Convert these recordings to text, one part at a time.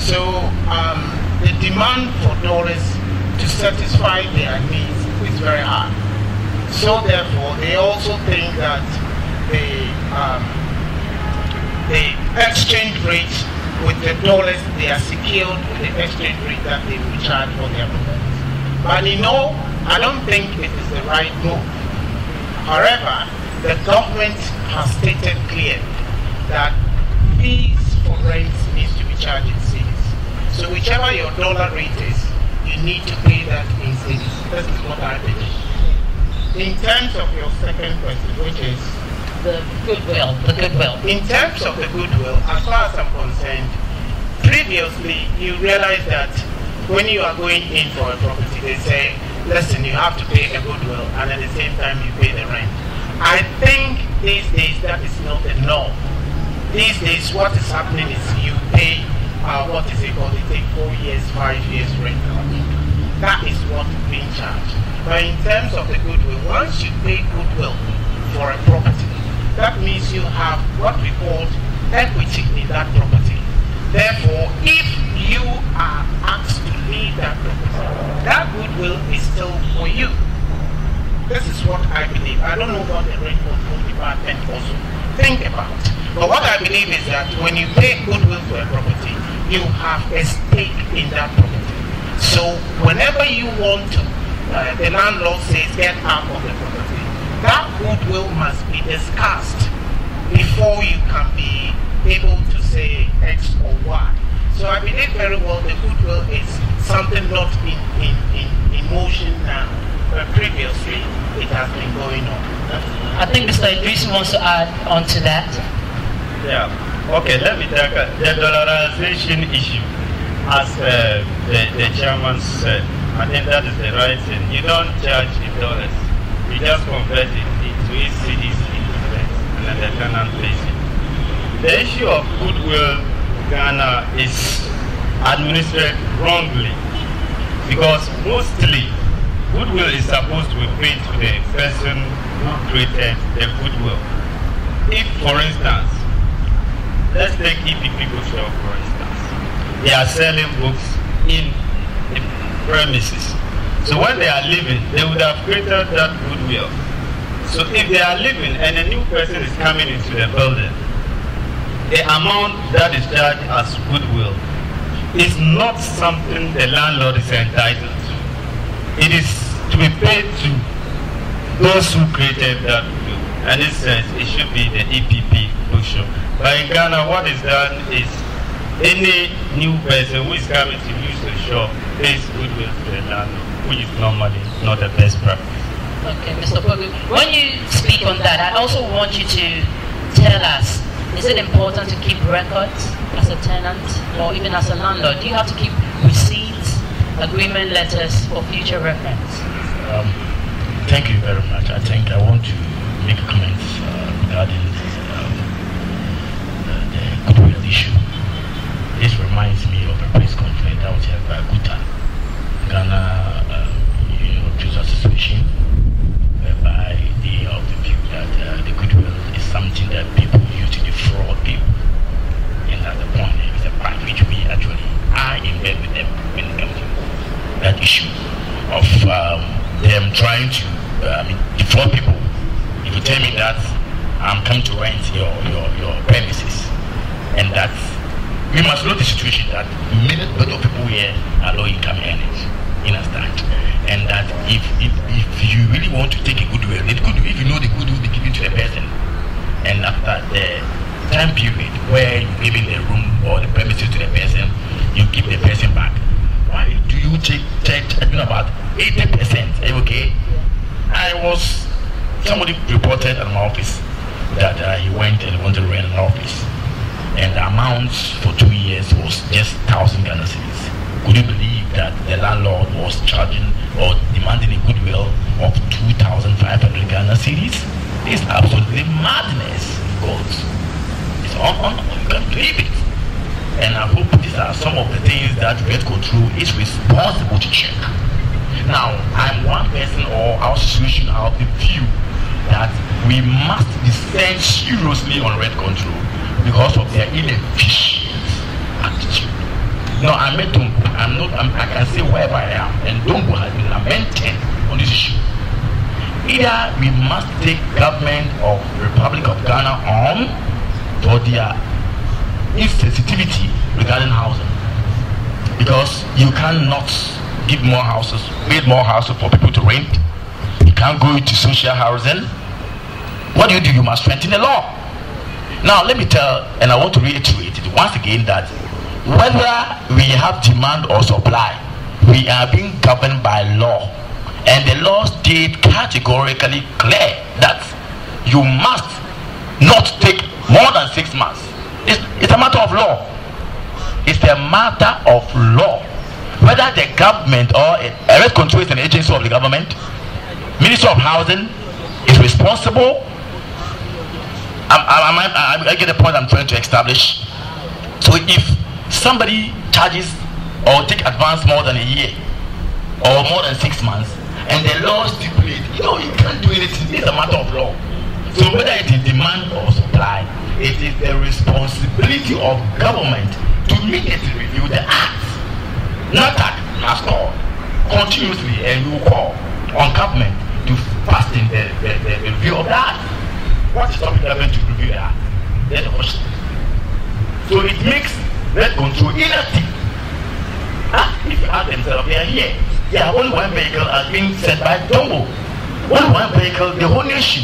So the demand for dollars to satisfy their needs is very high. So therefore, they also think that the exchange rate with the dollars, they are secured with the exchange rate that they will charge for their products. But I don't think it is the right move. However, the government has stated clearly that fees for rent needs to be charged in cities. So whichever your dollar rate is, you need to pay that in cities. This is what I believe. In terms of your second question, which is the goodwill. In terms of the goodwill, as far as I'm concerned, previously you realize that when you are going in for a property, they say, listen, you have to pay a goodwill, and at the same time you pay the rent. I think these days that is not the norm. These days what is happening is you pay, what is it called, they take 4 years, 5 years rent. That is what is being charged. But in terms of the goodwill, once you pay goodwill for a property, that means you have what we call equity in that property. Therefore, if you are asked to leave that property, that goodwill is still for you. This is what I believe. I don't know what the rent control department also think about. But what I believe is that when you pay goodwill for a property, you have a stake in that property. So whenever you want to, the landlord says get out of the property, that goodwill must be discussed before you can be able to say X or Y. So I believe very well the goodwill is something not in motion now, but previously it has been going on. I think Mr. Idris wants to add on to that. Yeah. Okay, let me take the dollarization issue. As the chairman said, I think that is the right thing. You don't charge in dollars. You just convert it into cedis and then the tenant pays it. The issue of goodwill in Ghana is administered wrongly because mostly goodwill is supposed to be paid to the person who created the goodwill. If, for instance, let's take EPP Bookshop, for instance, they are selling books in the premises. So when they are leaving, they would have created that goodwill. So if they are leaving and a new person is coming into the building, the amount that is charged as goodwill is not something the landlord is entitled to. It is to be paid to those who created that goodwill. And it says it should be the EPP Bookshop. But in Ghana, what is done is any new person who is coming to use the shop pays goodwill to the landlord, which is normally not the best practice. Okay, Mr. Pogu, when you speak on that, I also want you to tell us, is it important to keep records as a tenant or even as a landlord? Do you have to keep receipts, agreement letters for future reference? Thank you very much. I think I want to make comments regarding the goodwill issue. This reminds me of a press conference that was held by GUTA, Ghana Jews Association, whereby they are of the view that the goodwill is something that people use to defraud people. And at the point, it's a part which we actually are in bed with them when it comes to that issue of them trying to defraud people. If you tell me that I'm coming to rent your premises, and that we must know the situation that many of people here are low income earners, you understand? And that if you really want to take a goodwill, if you know the goodwill will be given to the person, and after the time period where you're giving the room or the premises to the person, you give the person back. Why do you take about 80%? Are you okay? Somebody reported at my office that he went and wanted to rent an office, and the amount for 2 years was just 1,000 Ghana cedis. Could you believe that the landlord was charging or demanding a goodwill of 2,500 Ghana cedis? It's absolutely madness, because it's you can't believe it. And I hope these are some of the things that rent control is responsible to check. Now, I'm one person, or our association are of the view that we must descend seriously on rent control because of their inefficient attitude. No, I met Dongo. I can say wherever I am, and Dongo has been lamenting on this issue. Either we must take government of Republic of Ghana on for their insensitivity regarding housing, because you cannot give more houses, build more houses for people to rent. You can't go into social housing. What do? You must strengthen the law. Now let me tell, and I want to reiterate it once again, that whether we have demand or supply, we are being governed by law, and the law state categorically clear that you must not take more than 6 months. It's a matter of law. It's a matter of law. Whether the government or a rent control is an agency of the government, Ministry of Housing is responsible. I get the point I'm trying to establish. So if somebody charges or take advance more than a year or more than 6 months, and the law stipulates, you can't do anything. It's a matter of law. So whether it is demand or supply, it is the responsibility of government to immediately review the act. NATAC has called continuously, and you call on government to fasten the review of that. What is stopping government to review that? That's the question. So it makes rent control inactive. If you ask themselves, they are here. Yeah, only one vehicle has been sent by Dongo. Only one vehicle, the whole nation.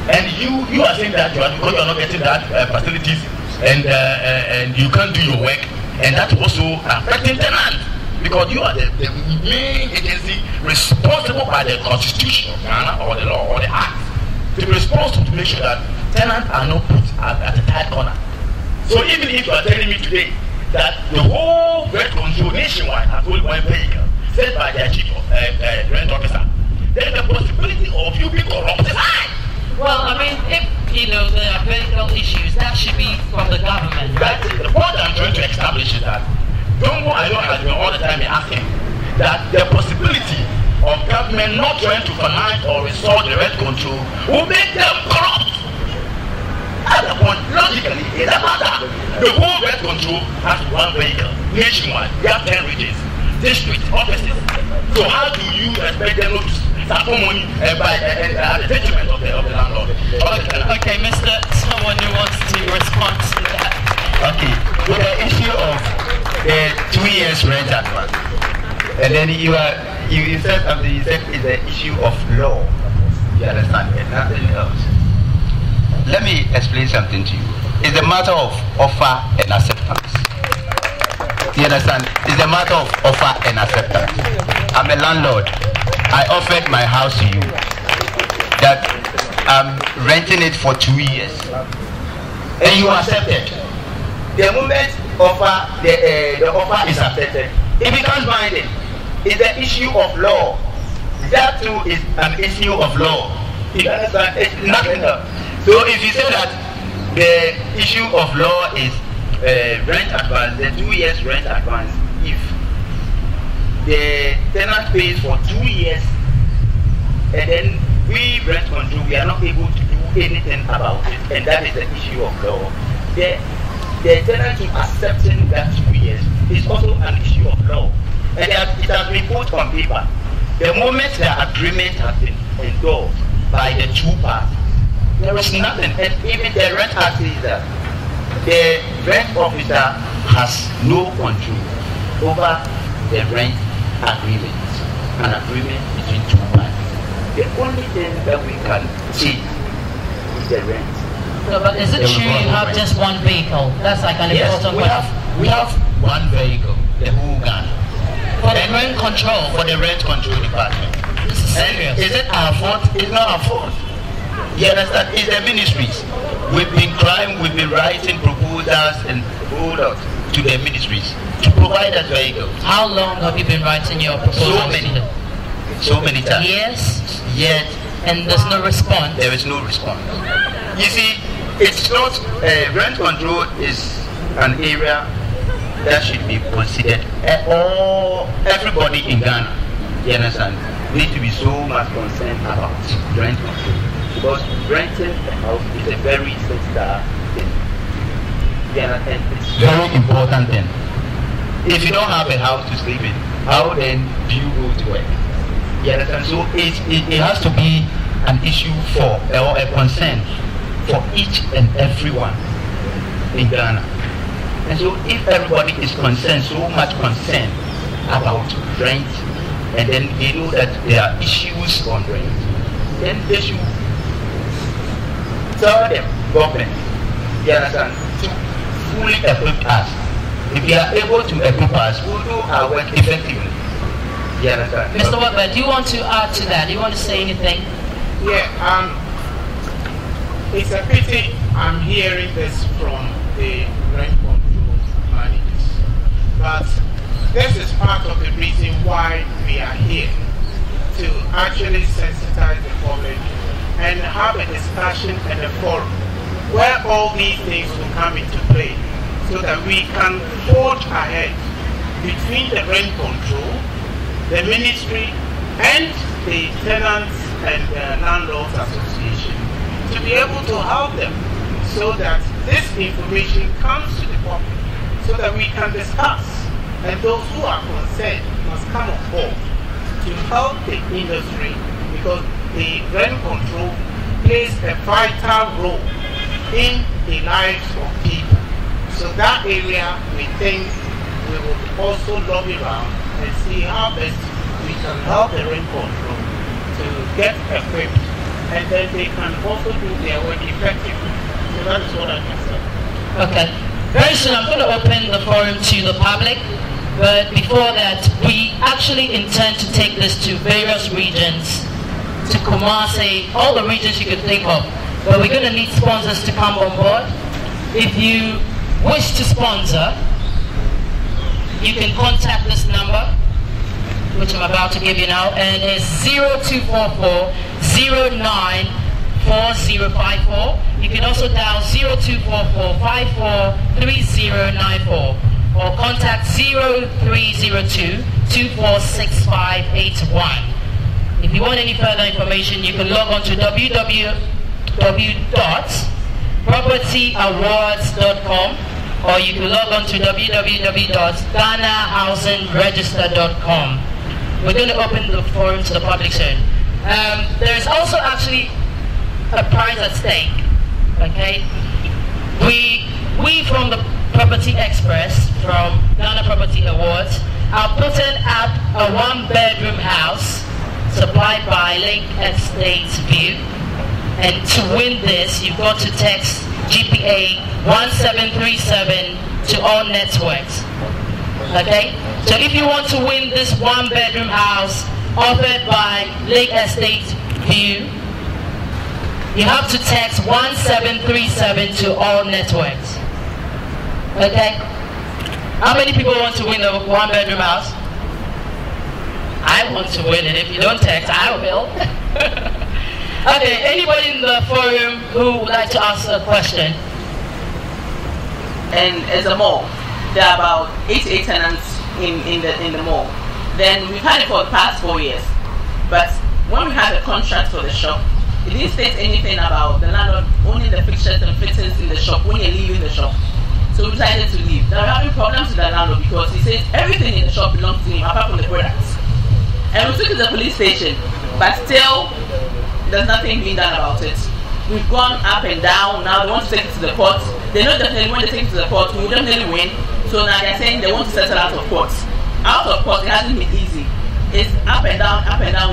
And you are saying that because you are not getting that facilities, and you can't do your work, and that's also affecting tenants, because you are the main agency responsible by the Constitution of Ghana or the law or the act to be responsible to make sure that tenants are not put at a tight corner. So even if you are telling me today that the whole rent control nationwide has only one vehicle set by their chief rent officer, then the possibility of you being corrupt is high. Well, I mean, if there are political issues, that should be from the government. Right? The point I'm trying to establish is that Dongo Ayo has been all the time asking that the possibility of government not trying to finance or restore the rent control will make them corrupt. At the point, logically, it doesn't matter. The whole rent control has one vehicle nationwide. We have 10 regions, district offices. So how do you expect them to start money by the detriment of the landlord? Okay, Mr. Someone who wants to respond to that. Okay, with the issue of the 2 years rent advance, and then you said something. You said it's the issue of law. You understand? And nothing else. Let me explain something to you. It's a matter of offer and acceptance. You understand? It's a matter of offer and acceptance. I'm a landlord. I offered my house to you that I'm renting it for 2 years, and you accepted. The moment the offer is accepted, it becomes binding. It's the issue of law. That too is an issue of law. You understand? It's nothing else. So if you say that the issue of law is rent advance, the 2 years rent advance, if the tenant pays for 2 years and then we rent control, we are not able to do anything about it, and that is the issue of law. The tenant accepting that 2 years is also an issue of law, and it has been put on paper. The moment the agreement has been endorsed by the two parties, there is nothing, and even the rent act says that the rent officer has no control over the rent agreement, an agreement between two parties. The only thing that we can change is the rent. No, but is it true you have just one vehicle? That's like an important question. We have one vehicle, the whole Ghana. For the rent control. For the rent control department. This is serious. Is it our fault? It's not our fault. You understand? It's the ministries. We've been crying, we've been writing proposals and hold out to the ministries to provide us vehicles. How long have you been writing your proposals? So many times. Yes. Yet. And there's no response. There is no response. You see, it's not rent control is an area that should be considered. Everybody in Ghana, you understand, need to be so much concerned about rent control, because renting a house is a very sensitive thing. And it's very important thing. if you don't have a house to sleep in, how then do you go to work? You understand? So it has to be an issue for, or a concern for each and everyone in Ghana. And so if everybody is concerned, so much concerned about rent, and then they know that there are issues on rent, then they should tell them, government, you understand, to fully equip us. If we are able to equip us, we'll do our work effectively. You understand? Mr. Webber, do you want to add to that? Do you want to say anything? Yeah, it's a pity I'm hearing this from the rent control managers. But this is part of the reason why we are here, to actually sensitize the public and have a discussion and a forum where all these things will come into play, so that we can forge ahead between the rent control, the ministry, and the tenants and landlords association, to be able to help them, so that this information comes to the public, so that we can discuss, and those who are concerned must come on board to help the industry, because the rent control plays a vital role in the lives of people. So that area, we think we will also lobby around and see how best we can help the rent control to get equipped, and then they can also do their work effectively. So that is what I can say. Okay. Very soon I'm going to open the forum to the public, but before that, we actually intend to take this to various regions, to Kumasi, all the regions you could think of. But we're going to need sponsors to come on board. If you wish to sponsor, you can contact this number, which I'm about to give you now, and it's 0244-094054. You can also dial 0244-543094 or contact 0302-246581. If you want any further information, you can log on to www.propertyawards.com, or you can log on to www.ghanahousingregister.com. We're going to open the forum to the public soon. There is also actually a prize at stake. Okay, we from the Property Express, from Ghana Property Awards, are putting up a one-bedroom house supplied by Lake Estates View. And to win this, you've got to text GPA 1737 to all networks. Okay? So if you want to win this one-bedroom house offered by Lake Estates View, you have to text 1737 to all networks. Okay? How many people want to win a one-bedroom house? I want to win it. If you don't text, I will. Okay, anybody in the forum who would like to ask a question? And as a mall, there are about 88 tenants in the mall. Then we've had it for the past 4 years. But when we had a contract for the shop, it didn't state anything about the landlord owning the fixtures and fittings in the shop when you're leaving the shop. So we decided to leave. Now we're having problems with the landlord because he says everything in the shop belongs to him apart from the products. And we took it to the police station, but still there's nothing being done about it. We've gone up and down. Now they want to take it to the court. They know definitely when they take it to the court, we will definitely win. So now they're saying they want to settle out of court. Out of court, it hasn't been easy. It's up and down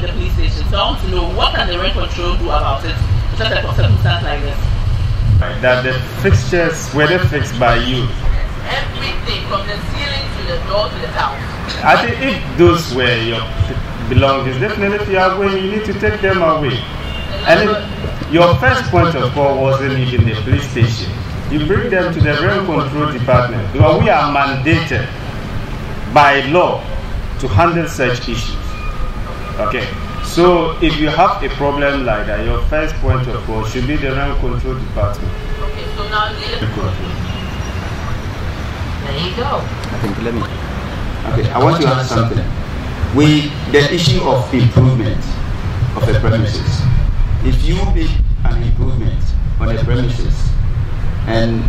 with the police station. So I want to know, what can the rent control do about it in such a circumstance like this? That the fixtures, were they fixed by you? Everything from the ceiling to the door to the house. I think if those were your belongings, definitely if you are going, you need to take them away. And if your first point of call wasn't even the police station, you bring them to the rent control department, because we are mandated by law to handle such issues. Okay, so if you have a problem like that, your first point of call should be the rent control department. Okay, so now there you go. I think, okay, I want to ask something. The issue of improvement of the premises. If you make an improvement on the premises and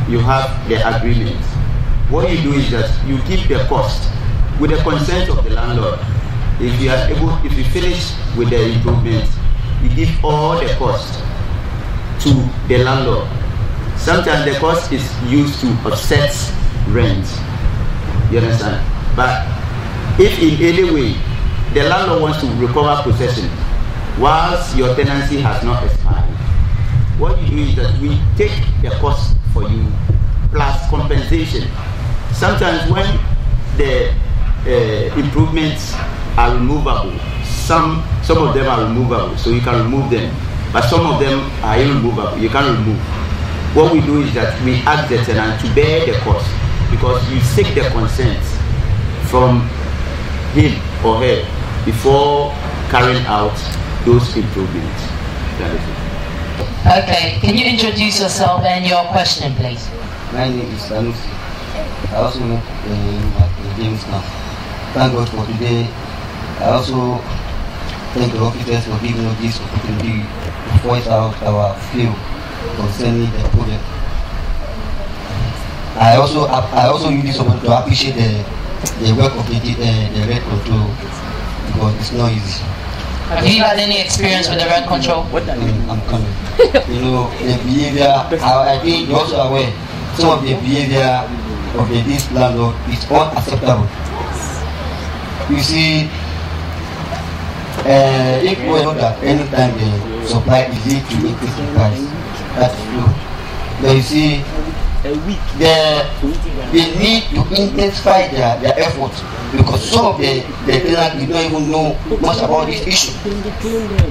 you have the agreement what you do is that you give the cost with the consent of the landlord. If you are able, if you finish with the improvement, you give all the cost to the landlord. Sometimes the cost is used to offset rent. You understand? But if in any way the landlord wants to recover possession whilst your tenancy has not expired, what you do is that we take the cost for you plus compensation. Sometimes when the improvements are removable, some of them are removable, so you can remove them, but some of them are irremovable, you can't remove. What we do is that we ask the tenant to bear the cost, because you seek the consent from him or her before carrying out those improvements. That is it. Okay, can you introduce yourself and your question, please? My name is Sanusi. I also work at James now. Thank God for today. I also thank the officers for giving us this opportunity to voice out our feel concerning the project. I also use this opportunity to appreciate the work of the rent control, because it's not easy. Have you had any experience with the rent control? I'm coming. You know, the behavior, I think you're also aware, some of the behavior of this landlord is unacceptable. You see, if we know that anytime the supply is easy to increase the price, that's true. But you see, they need to intensify their efforts, because some of the tenants don't even know much about this issue.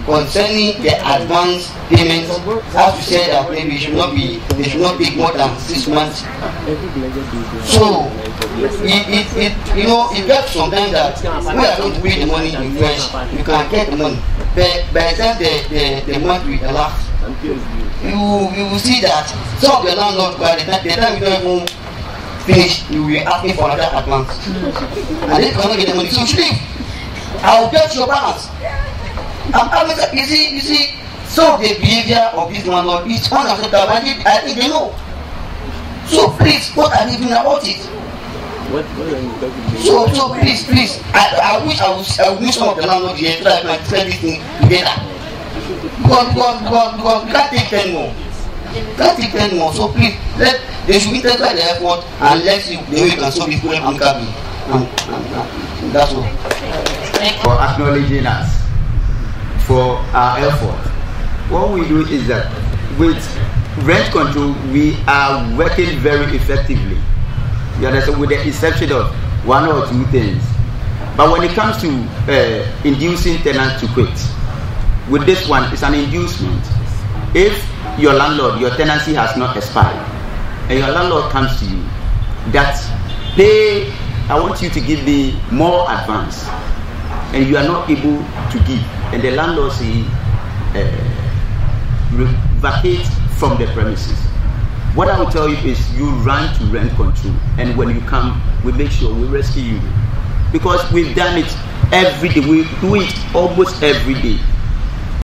Concerning the advance payments, as you said, that maybe they should not take more than 6 months. So it gets sometimes that we are going to pay the money in fresh, you can get the money. But by the time the month will elapse, you will see that some of the landlords, by the time you don't even finish, you will be asking for another advance. And then you cannot get the money. So you leave. I will get your balance. You see, some of the behavior of this landlord is unacceptable. I think they know. So please, what are they doing about it? So please, I wish I would meet some of the landlords here so that I can explain this thing together. Because we can't take anymore. So please, they should intensify the effort and let's see the way we can solve this problem amicably. And that's all. For acknowledging us for our effort. What we do is that with rent control, we are working very effectively. You understand, with the exception of one or two things. But when it comes to inducing tenants to quit, with this one, it's an inducement. If your landlord, your tenancy has not expired, and your landlord comes to you, that I want you to give me more advance, and you are not able to give, and the landlord say, vacate from the premises. What I will tell you is you run to rent control, and when you come, we make sure we rescue you, because we've done it every day. We do it almost every day.